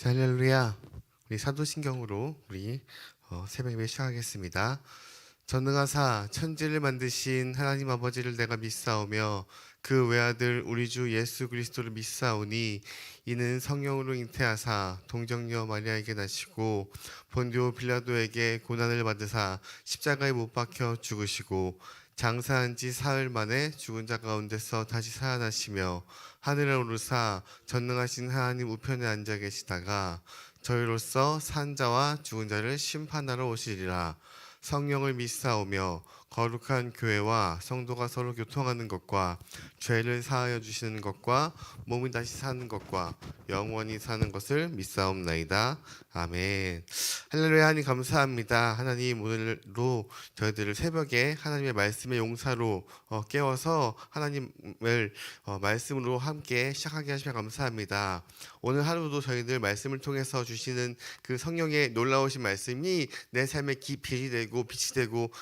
할렐루야. 우리 사도신경으로 우리 새벽 예배 시작하겠습니다. 전능하사 천지를 만드신 하나님 아버지를 내가 믿사오며 그 외아들 우리 주 예수 그리스도를 믿사오니 이는 성령으로 잉태하사 동정녀 마리아에게 나시고 본디오 빌라도에게 고난을 받으사 십자가에 못 박혀 죽으시고 장사한 지 사흘 만에 죽은 자 가운데서 다시 살아나시며 하늘에 오르사 전능하신 하나님 우편에 앉아 계시다가 저희로서 산 자와 죽은 자를 심판하러 오시리라. 성령을 믿사오며 거룩한 교회와 성도가 서로 교통하는 것과 죄를 사하여 주시는 것과 몸이 다시 사는 것과 영원히 사는 것을 믿사옵나이다. 아멘. 할렐루야. 하나님 감사합니다. 하나님 오늘로 저희들을 새벽에 하나님의 말씀의 용사로 깨워서 하나님을 말씀으로 함께 시작하게 하시면 감사합니다. 오늘 하루도 저희들 말씀을 통해서 주시는 그 성령의 놀라우신 말씀이 내 삶의 빛이 되고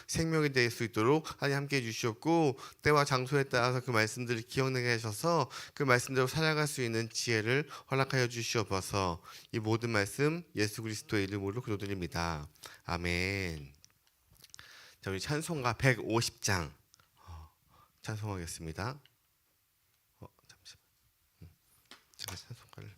생명이 될 수 있도록 하나님 함께 해주셨고, 때와 장소에 따라서 그 말씀들을 기억나게 하셔서 그 말씀대로 살아갈 수 있는 지혜를 허락하여 주시옵소서. 이 모든 말씀 예수 그리스도의 이름으로 기도드립니다. 아멘. 자, 우리 찬송가 150장 찬송하겠습니다. 잠시만. 제가 찬송가를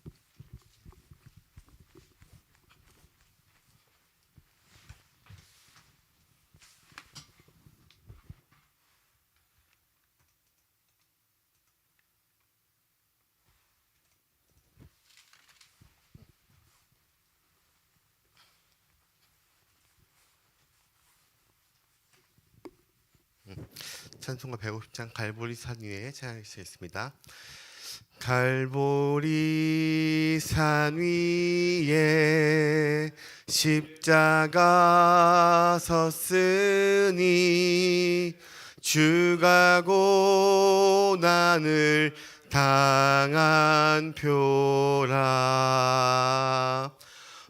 찬송가 150장 갈보리 산 위에 찬양하시겠습니다. 갈보리 산 위에 십자가 섰으니 주가 고난을 당한 표라.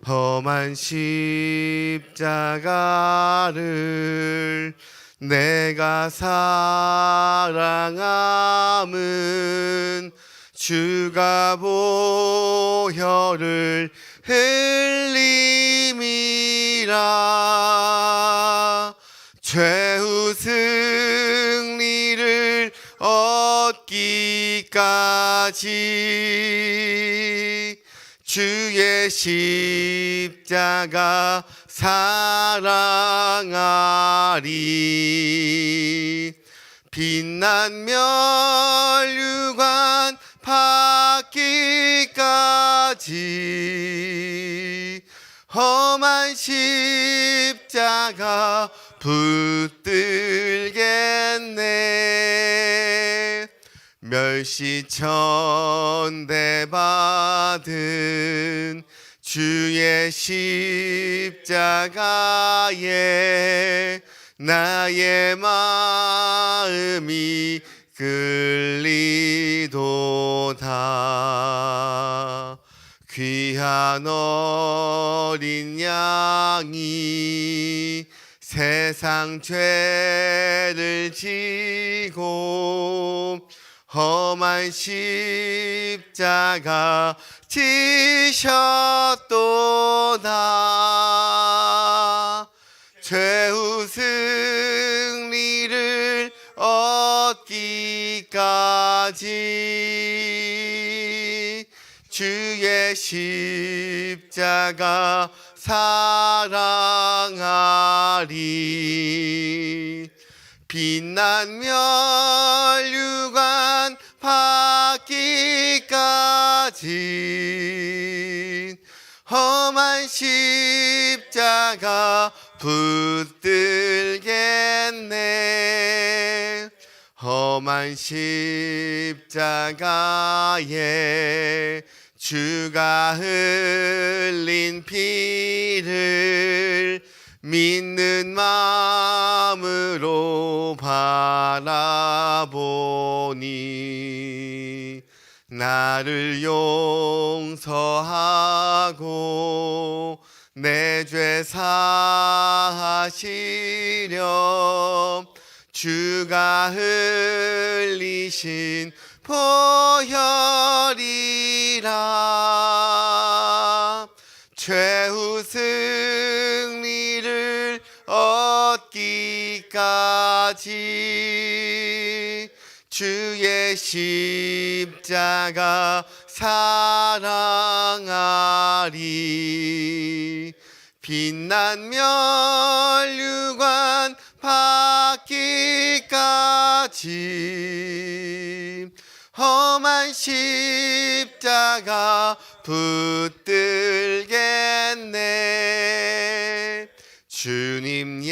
험한 십자가를 내가 사랑함은 주가 보혈을 흘림이라. 최후 승리를 얻기까지 주의 십자가 사랑하리. 빛난 멸류관 받기까지 험한 십자가 붙들겠네. 멸시천대 받은 주의 십자가에 나의 마음이 끌리도다. 귀한 어린 양이 세상 죄를 지고 험한 십자가 지셨도다. 최후 승리를 얻기까지 주의 십자가 사랑하리. 빛난 멸류관 받기까지 험한 십자가 붙들겠네. 험한 십자가에 주가 흘린 피를 믿는 마음으로 바라보니 나를 용서하고 내 죄 사하시려 주가 흘리신 보혈이라. 최후 승리를 얻기까지 주의 십자가 사랑하리. 빛난 면류관 받기까지 험한 십자가 붙들겠네. 주님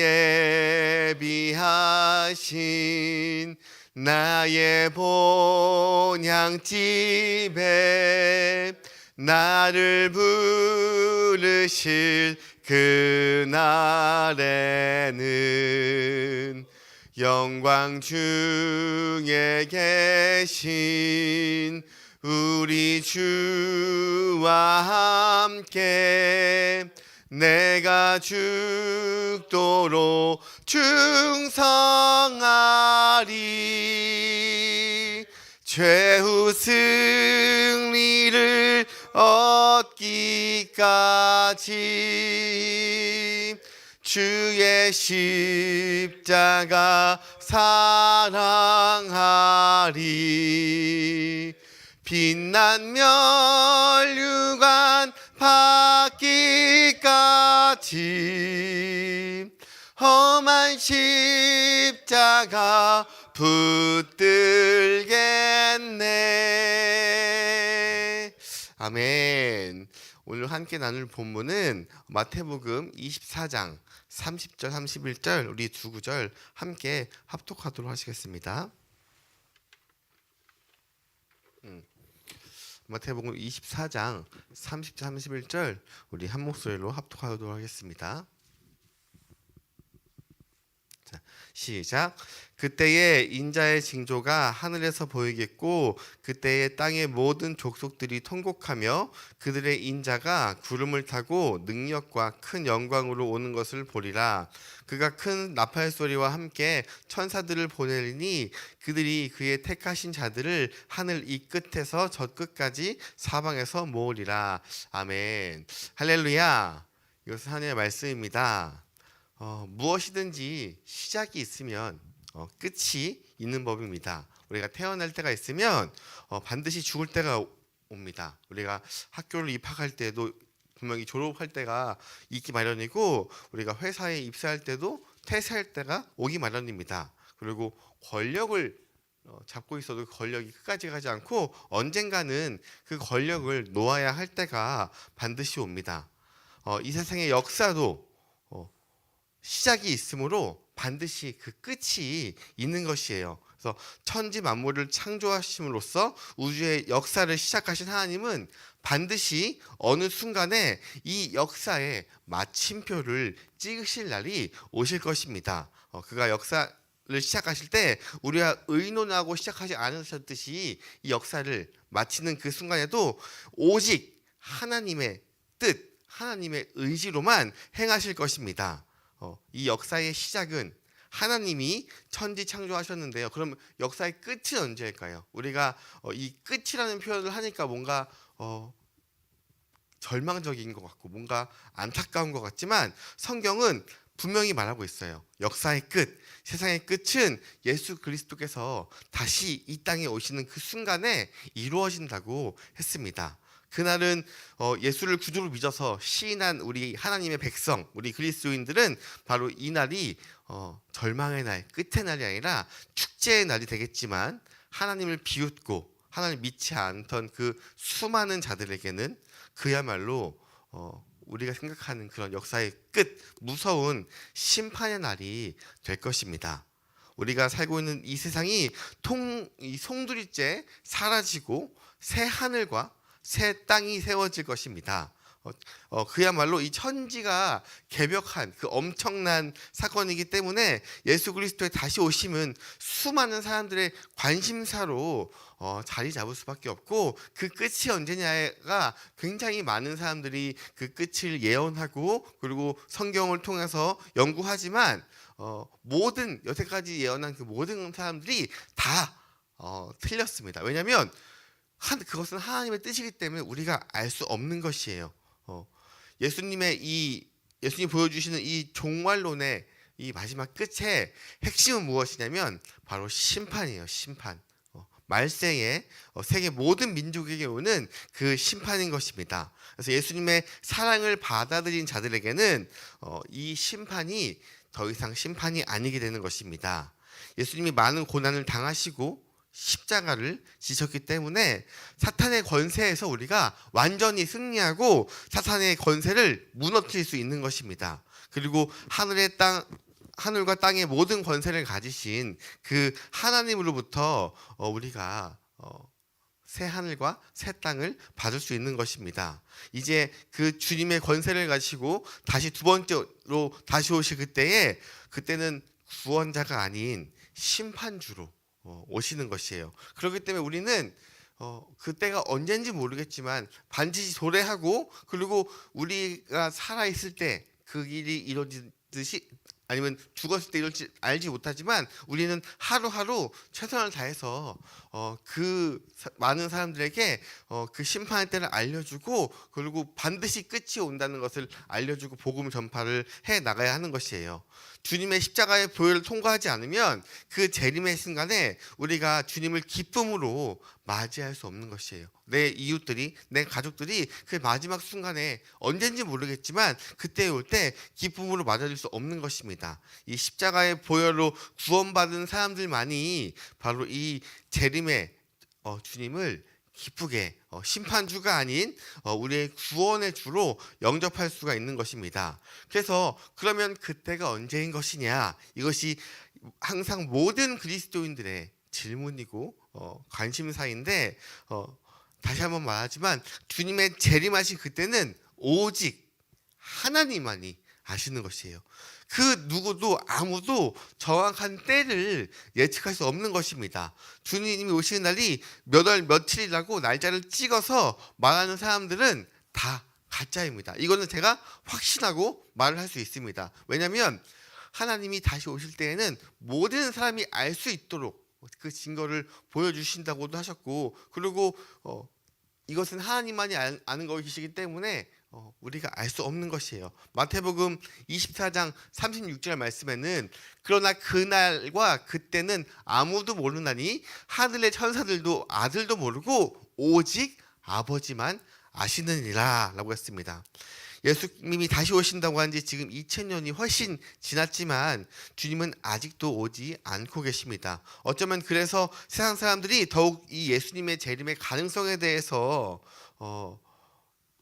예비하신 나의 본향집에 나를 부르실 그날에는 영광 중에 계신 우리 주와 함께 내가 죽도록 충성하리. 최후 승리를 얻기까지 주의 십자가 사랑하리. 빛난 면류관 받기까지 험한 십자가 붙들겠네. 아멘. 오늘 함께 나눌 본문은 마태복음 24장 30절 31절 우리 두 구절 함께 합독하도록 하시겠습니다. 마태복음 24장 30절 31절 우리 한 목소리로 합독하도록 하겠습니다. 자, 시작. 그때에 인자의 징조가 하늘에서 보이겠고 그때에 땅의 모든 족속들이 통곡하며 그들의 인자가 구름을 타고 능력과 큰 영광으로 오는 것을 보리라. 그가 큰 나팔 소리와 함께 천사들을 보내리니 그들이 그의 택하신 자들을 하늘 이 끝에서 저 끝까지 사방에서 모으리라. 아멘. 할렐루야. 이것은 하나님의 말씀입니다. 무엇이든지 시작이 있으면 끝이 있는 법입니다. 우리가 태어날 때가 있으면 반드시 죽을 때가 옵니다. 우리가 학교를 입학할 때도 분명히 졸업할 때가 있기 마련이고 우리가 회사에 입사할 때도 퇴사할 때가 오기 마련입니다. 그리고 권력을 잡고 있어도 그 권력이 끝까지 가지 않고 언젠가는 그 권력을 놓아야 할 때가 반드시 옵니다. 이 세상의 역사도 시작이 있으므로 반드시 그 끝이 있는 것이에요. 그래서 천지 만물을 창조하심으로써 우주의 역사를 시작하신 하나님은 반드시 어느 순간에 이 역사의 마침표를 찍으실 날이 오실 것입니다. 그가 역사를 시작하실 때 우리가 의논하고 시작하지 않으셨듯이 이 역사를 마치는 그 순간에도 오직 하나님의 뜻, 하나님의 의지로만 행하실 것입니다. 이 역사의 시작은 하나님이 천지 창조하셨는데요. 그럼 역사의 끝은 언제일까요? 우리가 이 끝이라는 표현을 하니까 뭔가 절망적인 것 같고 뭔가 안타까운 것 같지만 성경은 분명히 말하고 있어요. 역사의 끝, 세상의 끝은 예수 그리스도께서 다시 이 땅에 오시는 그 순간에 이루어진다고 했습니다. 그날은 예수를 구주로 믿어서 시인한 우리 하나님의 백성, 우리 그리스도인들은 바로 이 날이 절망의 날, 끝의 날이 아니라 축제의 날이 되겠지만 하나님을 비웃고 하나님 믿지 않던 그 수많은 자들에게는 그야말로 우리가 생각하는 그런 역사의 끝, 무서운 심판의 날이 될 것입니다. 우리가 살고 있는 이 세상이 이 송두리째 사라지고 새 하늘과 새 땅이 세워질 것입니다. 그야말로 이 천지가 개벽한 그 엄청난 사건이기 때문에 예수 그리스도의 다시 오심은 수많은 사람들의 관심사로 자리 잡을 수밖에 없고 그 끝이 언제냐가 굉장히 많은 사람들이 그 끝을 예언하고 그리고 성경을 통해서 연구하지만 모든 여태까지 예언한 그 모든 사람들이 다 틀렸습니다. 왜냐하면 그것은 하나님의 뜻이기 때문에 우리가 알 수 없는 것이에요. 예수님이 보여주시는 이 종말론의 이 마지막 끝의 핵심은 무엇이냐면 바로 심판이에요. 심판. 말세에 세계 모든 민족에게 오는 그 심판인 것입니다. 그래서 예수님의 사랑을 받아들인 자들에게는 이 심판이 더 이상 심판이 아니게 되는 것입니다. 예수님이 많은 고난을 당하시고 십자가를 지셨기 때문에 사탄의 권세에서 우리가 완전히 승리하고 사탄의 권세를 무너뜨릴 수 있는 것입니다. 그리고 하늘과 땅의 모든 권세를 가지신 그 하나님으로부터 우리가 새 하늘과 새 땅을 받을 수 있는 것입니다. 이제 그 주님의 권세를 가지고 다시 두 번째로 다시 오실 그때는 구원자가 아닌 심판주로 오시는 것이에요. 그렇기 때문에 우리는 그때가 언젠지 모르겠지만 반드시 도래하고, 그리고 우리가 살아 있을 때 그 일이 이루어지듯이 아니면 죽었을 때 이럴지 알지 못하지만 우리는 하루하루 최선을 다해서 그 많은 사람들에게 그 심판의 때를 알려주고, 그리고 반드시 끝이 온다는 것을 알려주고 복음 전파를 해 나가야 하는 것이에요. 주님의 십자가의 보혈을 통과하지 않으면 그 재림의 순간에 우리가 주님을 기쁨으로 맞이할 수 없는 것이에요. 내 이웃들이, 내 가족들이 그 마지막 순간에 언젠지 모르겠지만 그때 올 때 기쁨으로 맞아줄 수 없는 것입니다. 이 십자가의 보혈로 구원받은 사람들만이 바로 이 재림의 주님을 기쁘게 심판주가 아닌 우리의 구원의 주로 영접할 수가 있는 것입니다. 그래서 그러면 그때가 언제인 것이냐, 이것이 항상 모든 그리스도인들의 질문이고 관심사인데, 다시 한번 말하지만 주님의 재림하신 그때는 오직 하나님만이 아시는 것이에요. 그 누구도 아무도 정확한 때를 예측할 수 없는 것입니다. 주님이 오시는 날이 몇 월 며칠이라고 날짜를 찍어서 말하는 사람들은 다 가짜입니다. 이거는 제가 확신하고 말을 할 수 있습니다. 왜냐하면 하나님이 다시 오실 때에는 모든 사람이 알 수 있도록 그 증거를 보여주신다고도 하셨고, 그리고 이것은 하나님만이 아는 것이기 때문에 우리가 알 수 없는 것이에요. 마태복음 24장 36절 말씀에는 그러나 그날과 그때는 아무도 모르나니 하늘의 천사들도 아들도 모르고 오직 아버지만 아시느니라 라고 했습니다. 예수님이 다시 오신다고 한 지 지금 2000년이 훨씬 지났지만 주님은 아직도 오지 않고 계십니다. 어쩌면 그래서 세상 사람들이 더욱 이 예수님의 재림의 가능성에 대해서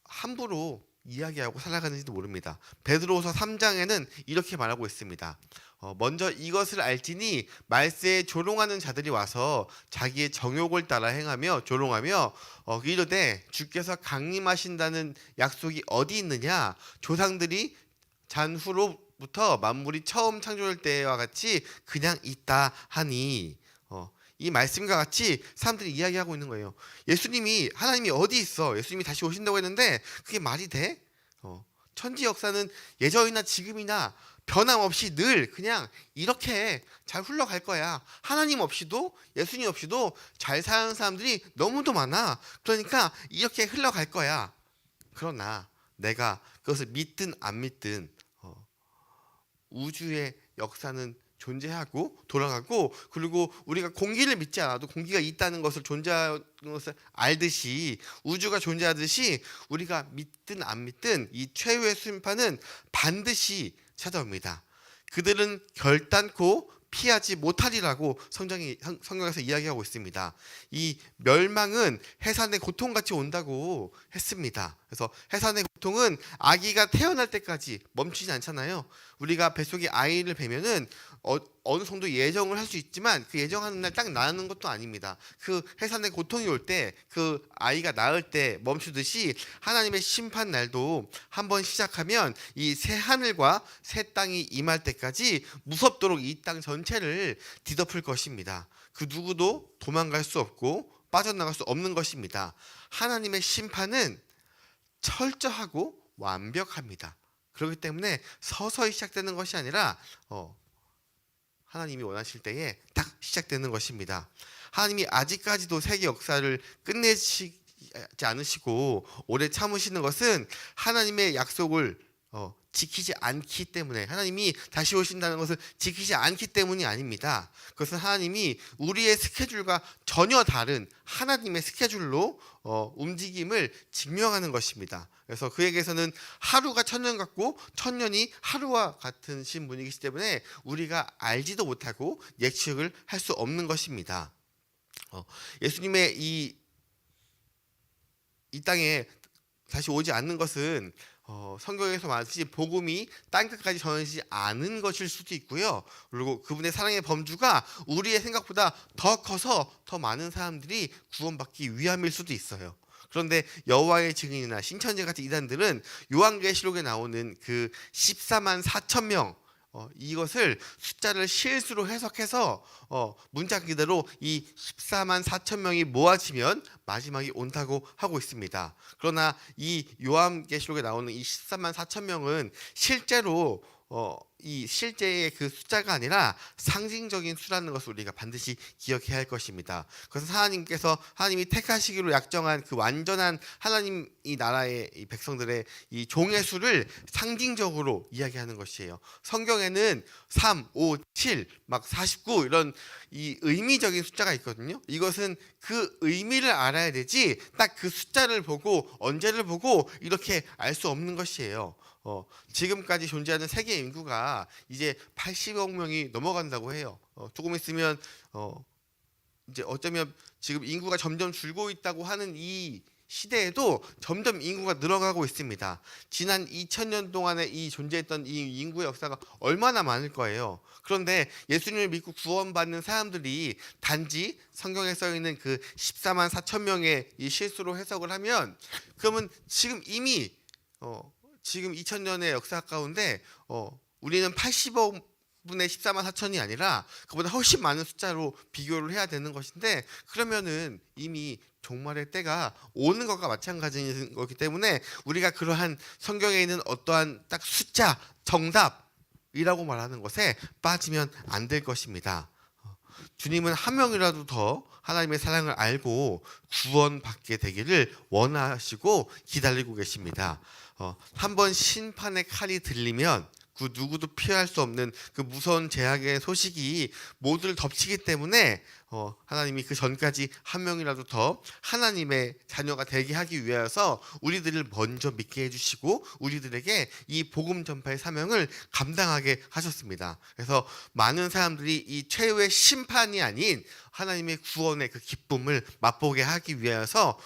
함부로 이야기하고 살아가는지도 모릅니다. 베드로후서 3장에는 이렇게 말하고 있습니다. 먼저 이것을 알지니 말세에 조롱하는 자들이 와서 자기의 정욕을 따라 행하며 조롱하며 이르되 주께서 강림하신다는 약속이 어디 있느냐, 조상들이 잔후로부터 만물이 처음 창조될 때와 같이 그냥 있다 하니, 이 말씀과 같이 사람들이 이야기하고 있는 거예요. 하나님이 어디 있어? 예수님이 다시 오신다고 했는데 그게 말이 돼? 천지 역사는 예전이나 지금이나 변함없이 늘 그냥 이렇게 잘 흘러갈 거야. 하나님 없이도 예수님 없이도 잘 사는 사람들이 너무도 많아. 그러니까 이렇게 흘러갈 거야. 그러나 내가 그것을 믿든 안 믿든 우주의 역사는 존재하고 돌아가고, 그리고 우리가 공기를 믿지 않아도 공기가 있다는 것을 존재하는 것을 알듯이, 우주가 존재하듯이 우리가 믿든 안 믿든 이 최후의 심판은 반드시 찾아옵니다. 그들은 결단코 피하지 못하리라고 성경에서 이야기하고 있습니다. 이 멸망은 해산의 고통같이 온다고 했습니다. 그래서 해산의 고통은 아기가 태어날 때까지 멈추지 않잖아요. 우리가 뱃속에 아이를 베면은 어느 정도 예정을 할 수 있지만 그 예정하는 날 딱 나는 것도 아닙니다. 그 해산의 고통이 올 때, 그 아이가 낳을 때 멈추듯이 하나님의 심판 날도 한번 시작하면 이 새 하늘과 새 땅이 임할 때까지 무섭도록 이 땅 전체를 뒤덮을 것입니다. 그 누구도 도망갈 수 없고 빠져나갈 수 없는 것입니다. 하나님의 심판은 철저하고 완벽합니다. 그렇기 때문에 서서히 시작되는 것이 아니라 하나님이 원하실 때에 딱 시작되는 것입니다. 하나님이 아직까지도 세계 역사를 끝내시지 않으시고 오래 참으시는 것은 하나님의 약속을 지키지 않기 때문에, 하나님이 다시 오신다는 것을 지키지 않기 때문이 아닙니다. 그것은 하나님이 우리의 스케줄과 전혀 다른 하나님의 스케줄로 움직임을 증명하는 것입니다. 그래서 그에게서는 하루가 천년 같고 천년이 하루와 같은 신 분이기 때문에 우리가 알지도 못하고 예측을 할 수 없는 것입니다. 예수님의 이 땅에 다시 오지 않는 것은 성경에서 말하듯이 복음이 땅끝까지 전해지지 않은 것일 수도 있고요. 그리고 그분의 사랑의 범주가 우리의 생각보다 더 커서 더 많은 사람들이 구원받기 위함일 수도 있어요. 그런데 여호와의 증인이나 신천지 같은 이단들은 요한계시록에 나오는 그 14만 4천 명, 이것을 숫자를 실수로 해석해서 문자 그대로 이 14만 4천 명이 모아지면 마지막이 온다고 하고 있습니다. 그러나 이 요한계시록에 나오는 이 14만 4천 명은 실제로 이 실제의 그 숫자가 아니라 상징적인 수라는 것을 우리가 반드시 기억해야 할 것입니다. 그래서 하나님이 택하시기로 약정한 그 완전한 하나님 이 나라의 이 백성들의 이 종의 수를 상징적으로 이야기하는 것이에요. 성경에는 3, 5, 7, 막 49 이런 이 의미적인 숫자가 있거든요. 이것은 그 의미를 알아야 되지 딱 그 숫자를 보고 언제를 보고 이렇게 알 수 없는 것이에요. 지금까지 존재하는 세계 인구가 이제 80억 명이 넘어간다고 해요. 조금 있으면 이제 어쩌면 지금 인구가 점점 줄고 있다고 하는 이 시대에도 점점 인구가 늘어가고 있습니다. 지난 2000년 동안에 이 존재했던 이 인구의 역사가 얼마나 많을 거예요. 그런데 예수님을 믿고 구원받는 사람들이 단지 성경에 써 있는 그 14만 4천 명의 이 실수로 해석을 하면, 그러면 지금 이미 지금 2000년의 역사 가운데 우리는 80억 분의 14만 4천이 아니라 그보다 훨씬 많은 숫자로 비교를 해야 되는 것인데, 그러면은 이미 종말의 때가 오는 것과 마찬가지인 거기 때문에 우리가 그러한 성경에 있는 어떠한 딱 숫자 정답이라고 말하는 것에 빠지면 안 될 것입니다. 주님은 한 명이라도 더 하나님의 사랑을 알고 구원받게 되기를 원하시고 기다리고 계십니다. 한번 심판의 칼이 들리면 그 누구도 피할 수 없는 그 무서운 재앙의 소식이 모두를 덮치기 때문에 하나님이 그 전까지 한 명이라도 더 하나님의 자녀가 되게 하기 위해서 우리들을 먼저 믿게 해주시고 우리들에게 이 복음 전파의 사명을 감당하게 하셨습니다. 그래서 많은 사람들이 이 최후의 심판이 아닌 하나님의 구원의 그 기쁨을 맛보게 하기 위해서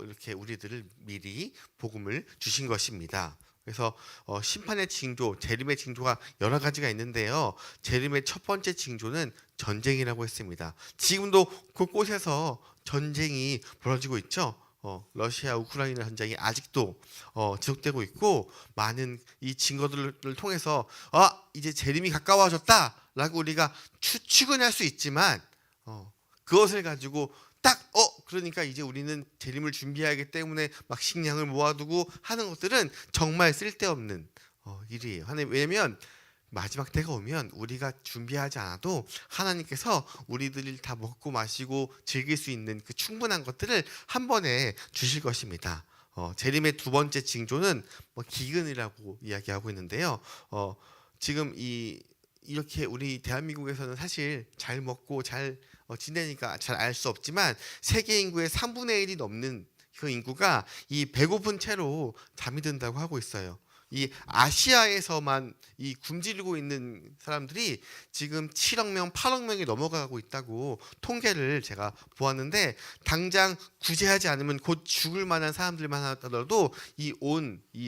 이렇게 우리들을 미리 복음을 주신 것입니다. 그래서 심판의 징조, 재림의 징조가 여러 가지가 있는데요. 재림의 첫 번째 징조는 전쟁이라고 했습니다. 지금도 곳곳에서 전쟁이 벌어지고 있죠. 러시아 우크라이나 전쟁이 아직도 지속되고 있고, 많은 이 증거들을 통해서 이제 재림이 가까워졌다라고 우리가 추측은 할 수 있지만 그것을 가지고 딱 그러니까 이제 우리는 재림을 준비하기 때문에 막 식량을 모아두고 하는 것들은 정말 쓸데없는 일이에요. 왜냐면 마지막 때가 오면 우리가 준비하지 않아도 하나님께서 우리들이 다 먹고 마시고 즐길 수 있는 그 충분한 것들을 한 번에 주실 것입니다. 재림의 두 번째 징조는 기근이라고 이야기하고 있는데요. 지금 이렇게 우리 대한민국에서는 사실 잘 먹고 잘 지내니까 잘 알 수 없지만 세계 인구의 3분의 1이 넘는 그 인구가 이 배고픈 채로 잠이 든다고 하고 있어요. 이 아시아에서만 이 굶주리고 있는 사람들이 지금 7억 명, 8억 명이 넘어가고 있다고 통계를 제가 보았는데, 당장 구제하지 않으면 곧 죽을 만한 사람들만 하더라도 이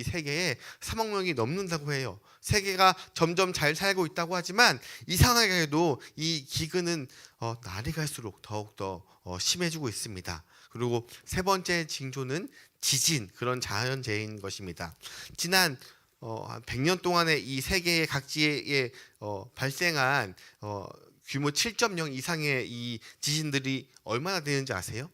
세계에 3억 명이 넘는다고 해요. 세계가 점점 잘 살고 있다고 하지만 이상하게도 이 기근은 날이 갈수록 더욱더 심해지고 있습니다. 그리고 세 번째 징조는 지진, 그런 자연재해인 것입니다. 지난 100년 동안에 이 세계의 각지에 발생한 규모 7.0 이상의 이 지진들이 얼마나 되는지 아세요?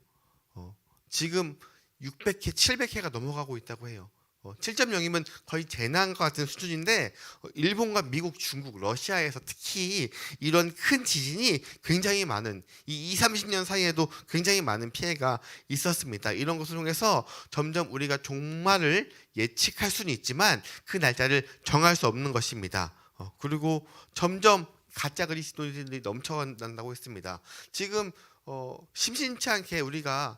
지금 600회, 700회가 넘어가고 있다고 해요. 7.0이면 거의 재난과 같은 수준인데 일본과 미국, 중국, 러시아에서 특히 이런 큰 지진이 굉장히 많은 이 2, 30년 사이에도 굉장히 많은 피해가 있었습니다. 이런 것을 통해서 점점 우리가 종말을 예측할 수는 있지만 그 날짜를 정할 수 없는 것입니다. 그리고 점점 가짜 그리스도인들이 넘쳐난다고 했습니다. 지금 심심치 않게 우리가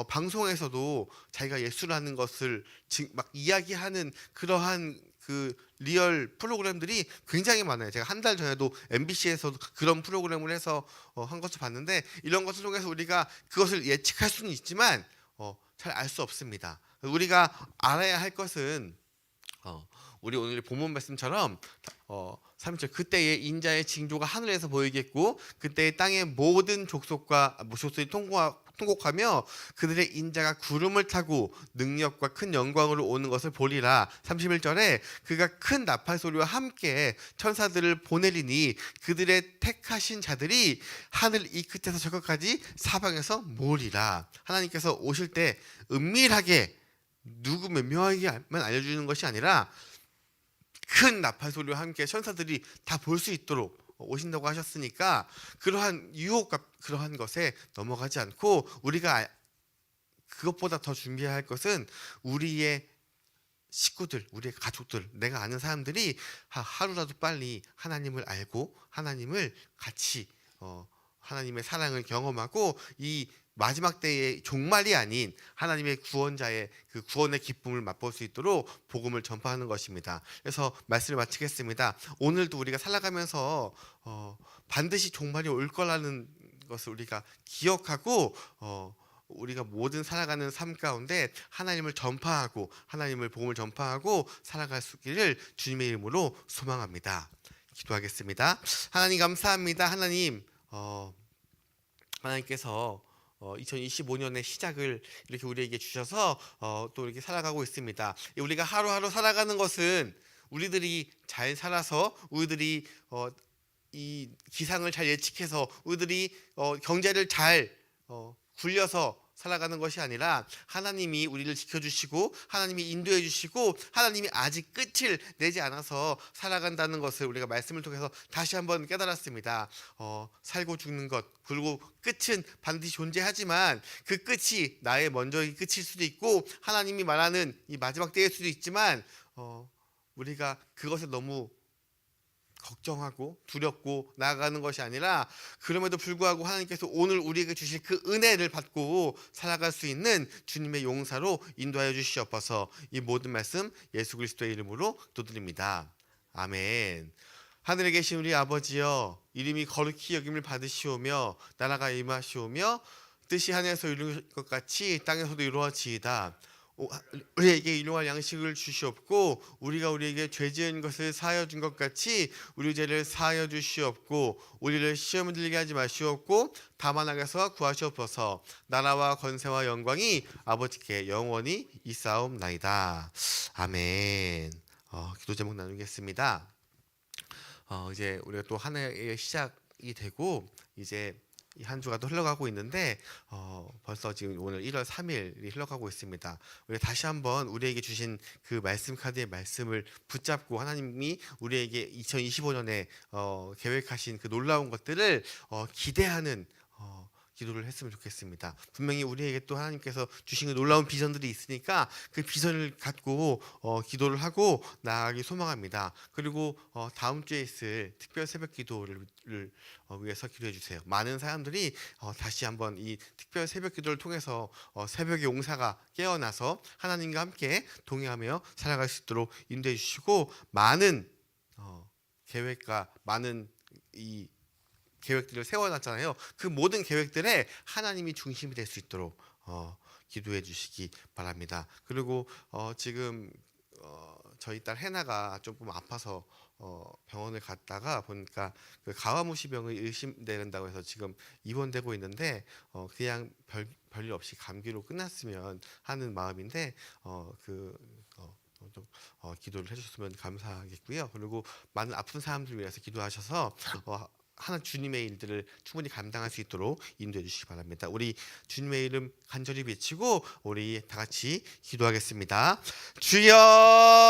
방송에서도 자기가 예수라는 것을 막 이야기하는 그러한 그 리얼 프로그램들이 굉장히 많아요. 제가 한 달 전에도 MBC에서 그런 프로그램을 해서 한 것을 봤는데 이런 것을 통해서 우리가 그것을 예측할 수는 있지만 잘 알 수 없습니다. 우리가 알아야 할 것은 우리 오늘 본문 말씀처럼 3절 그때의 인자의 징조가 하늘에서 보이겠고 그때의 땅의 모든 족속과 족속이 통곡하며 그들의 인자가 구름을 타고 능력과 큰 영광으로 오는 것을 보리라. 31절에 그가 큰 나팔 소리와 함께 천사들을 보내리니 그들의 택하신 자들이 하늘 이 끝에서 저 끝까지 사방에서 모으리라. 하나님께서 오실 때 은밀하게 누구 몇 명에게만 알려주는 것이 아니라 큰 나팔 소리와 함께 천사들이 다 볼 수 있도록 오신다고 하셨으니까 그러한 유혹과 그러한 것에 넘어가지 않고 우리가 그것보다 더 준비해야 할 것은 우리의 식구들, 우리의 가족들, 내가 아는 사람들이 하루라도 빨리 하나님을 알고 하나님을 같이 하나님의 사랑을 경험하고 이 마지막 때의 종말이 아닌 하나님의 구원자의 그 구원의 기쁨을 맛볼 수 있도록 복음을 전파하는 것입니다. 그래서 말씀을 마치겠습니다. 오늘도 우리가 살아가면서 반드시 종말이 올 거라는 것을 우리가 기억하고 우리가 모든 살아가는 삶 가운데 하나님을 전파하고 하나님을 복음을 전파하고 살아갈 수 있기를 주님의 이름으로 소망합니다. 기도하겠습니다. 하나님 감사합니다. 하나님께서 2025년의 시작을 이렇게 우리에게 주셔서 또 이렇게 살아가고 있습니다. 우리가 하루하루 살아가는 것은 우리들이 잘 살아서 우리들이 이 기상을 잘 예측해서 우리들이 경제를 잘 굴려서 살아가는 것이 아니라 하나님이 우리를 지켜주시고 하나님이 인도해 주시고 하나님이 아직 끝을 내지 않아서 살아간다는 것을 우리가 말씀을 통해서 다시 한번 깨달았습니다. 살고 죽는 것 그리고 끝은 반드시 존재하지만 그 끝이 나의 먼저의 끝일 수도 있고 하나님이 말하는 이 마지막 때일 수도 있지만 우리가 그것에 너무 걱정하고 두렵고 나아가는 것이 아니라 그럼에도 불구하고 하나님께서 오늘 우리에게 주실 그 은혜를 받고 살아갈 수 있는 주님의 용사로 인도하여 주시옵소서. 이 모든 말씀 예수 그리스도의 이름으로 기도드립니다. 아멘. 하늘에 계신 우리 아버지여 이름이 거룩히 여김을 받으시오며 나라가 임하시오며 뜻이 하늘에서 이루어질 것 같이 땅에서도 이루어지이다. 우리에게 일용할 양식을 주시옵고 우리가 우리에게 죄 지은 것을 사하여 준 것 같이 우리 죄를 사하여 주시옵고 우리를 시험에 들게 하지 마시옵고 다만 악에서 구하시옵소서. 나라와 권세와 영광이 아버지께 영원히 있사옵나이다. 아멘. 기도 제목 나누겠습니다. 이제 우리가 또 한 해의 시작이 되고 이제 이 한 주가 또 흘러가고 있는데 벌써 지금 오늘 1월 3일이 흘러가고 있습니다. 우리 다시 한번 우리에게 주신 그 말씀 카드의 말씀을 붙잡고 하나님이 우리에게 2025년에 계획하신 그 놀라운 것들을 기대하는 기도를 했으면 좋겠습니다. 분명히 우리에게 또 하나님께서 주신 그 놀라운 비전들이 있으니까 그 비전을 갖고 기도를 하고 나아가기 소망합니다. 그리고 다음 주에 있을 특별 새벽 기도를 위해서 기도해 주세요. 많은 사람들이 다시 한번 이 특별 새벽 기도를 통해서 새벽의 용사가 깨어나서 하나님과 함께 동행하며 살아갈 수 있도록 인도해 주시고 많은 계획과 많은 이 계획들을 세워놨잖아요. 그 모든 계획들에 하나님이 중심이 될 수 있도록 기도해 주시기 바랍니다. 그리고 지금 저희 딸 해나가 조금 아파서 병원을 갔다가 보니까 그 가와무시병을 의심된다고 해서 지금 입원되고 있는데 그냥 별일 없이 감기로 끝났으면 하는 마음인데 좀 기도를 해주셨으면 감사하겠고요. 그리고 많은 아픈 사람들 위해서 기도하셔서 하나 주님의 일들을 충분히 감당할 수 있도록 인도해 주시기 바랍니다. 우리 주님의 이름 간절히 외치고 우리 다 같이 기도하겠습니다. 주여